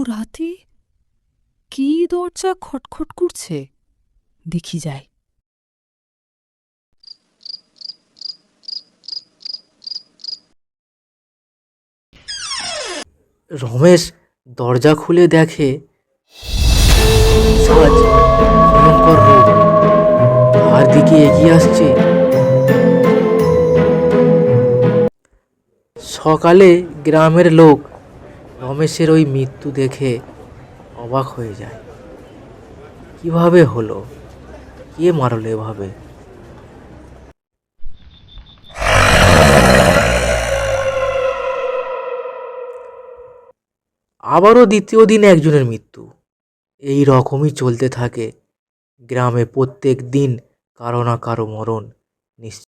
রাতে কি দরজা খটখট করছে? দেখি যাই। রমেশ দরজা খুলে দেখে সাজ ভয়ঙ্কর রূপ তার দিকে এগিয়ে আসছে। সকালে গ্রামের লোক রমেশের ওই মৃত্যু দেখে অবাক হয়ে যায়। কিভাবে হলো? কে মারলো এভাবে? আবারও দ্বিতীয় দিন একজনের মৃত্যু। এই রকমই চলতে থাকে। গ্রামে প্রত্যেক দিন কারো না কারো মরণ নিশ্চিত।